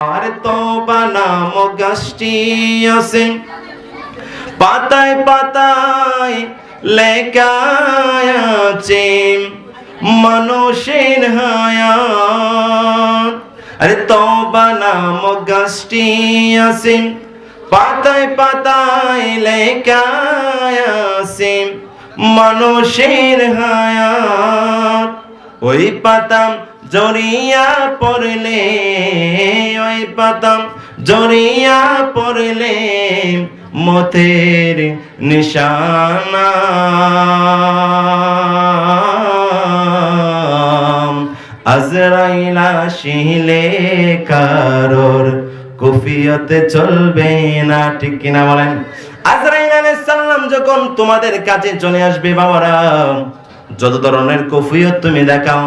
আর তওবা নামক গাছটি আছে, পাতায় পাতায় লেখা আছে মানুষের হায়াত। আরে তওবা নামক গাছটি আছে, পাতায় পাতায় লেখা আছে মানুষের হায়াত। ওই পাতা জড়িয়া পড়লে, ওই পাতা জড়িয়া পড়লে মতের নিশানা। আজরাইল আসিলে কারোর কুফিয়তে চলবে না, ঠিক কিনা বলেন? আজরাইল আলাইহিস সালাম যখন তোমাদের কাছে চলে আসবে বাবারা, যত ধরনের কুফিয়ত তুমি দেখাও,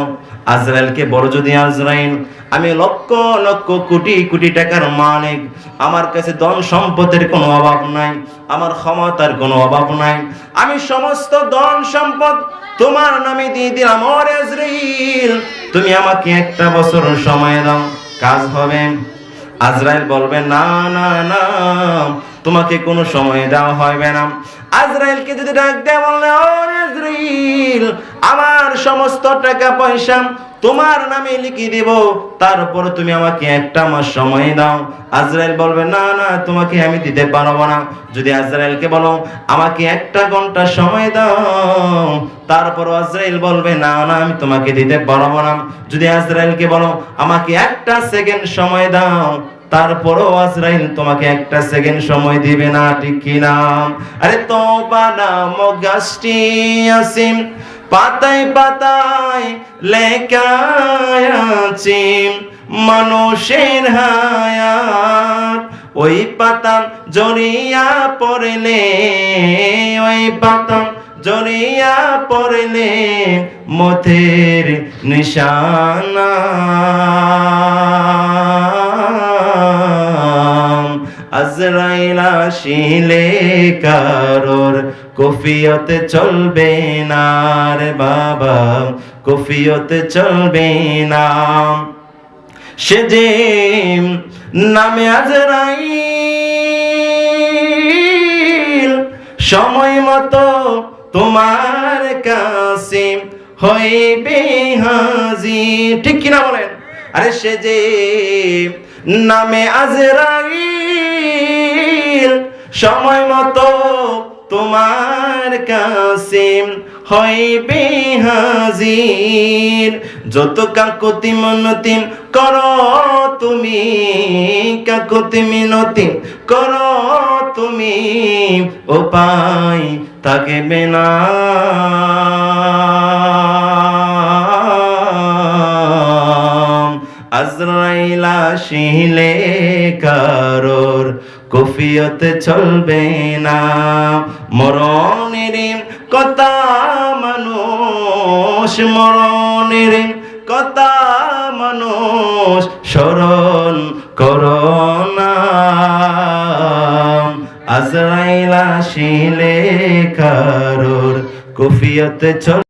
আজরাইলকে বড় যদি আজরাইল আমি লক্ষ লক্ষ কোটি কোটি টাকার মালিক, আমার কাছে ধন সম্পদের কোনো অভাব নাই, আমার ক্ষমতার কোনো অভাব নাই, আমি সমস্ত ধন সম্পদ তোমার নামে দিয়ে দিলাম, ও আজরাইল তুমি আমাকে একটা বছর সময় দাও, কাজ হবে। আজরাইল বলবে না না না, তোমাকে কোনো সময় দেওয়া হবে না। আজরাইলকে যদি ডাক দেয় বললে, ও আজরাইল আমার সমস্ত টাকা পয়সা তোমার নামে লিখে দেব, তারপর তুমি আমাকে একটা মাস সময় দাও। আজরাইল বলবে না না, তোমাকে আমি দিতে পারবো না। যদি আজরাইলকে বলো আমাকে একটা ঘন্টা সময় দাও, তারপর আজরাইল বলবে না না, আমি তোমাকে দিতে পারবো না। যদি আজরাইলকে বলো আমাকে একটা সেকেন্ড সময় দাও, তারপরও আজরাইল তোমাকে একটা সেকেন্ড সময় দিবে না, ঠিক কিনা? আরে তওবা নামক গাছটি আছে, পাতায় পাতায় লেখা আছে মানুষের হায়াত। ওই পাতা জড়িয়া পড়লে, ওই পাতা জড়িয়া পড়লে মতের নিশানা। আজরাইল আসিলে কারোর কুফিয়তে চলবে না রে বাবা, কুফিয়তে চলবে না। সে যে নামে আজরাইল সময় মতো তোমার কাছে হইবে হাজির, ঠিক কিনা বলেন? আরে সে যে নামে আজরাইল সময় মতো তোমার কাছে হইবে হাজির। যত কাকুতি মিনতি করো তুমি, কাকুতি মিনতি করো তুমি, উপায় থাকবে না। আজরাইল আসিলে কারোর কুফিয়তে চলবে না। মরণের কথা মানুষ, মরণের কথা মানুষ স্মরণ করো না। আজরাইল আসিলে কারোর কুফিয়তে চল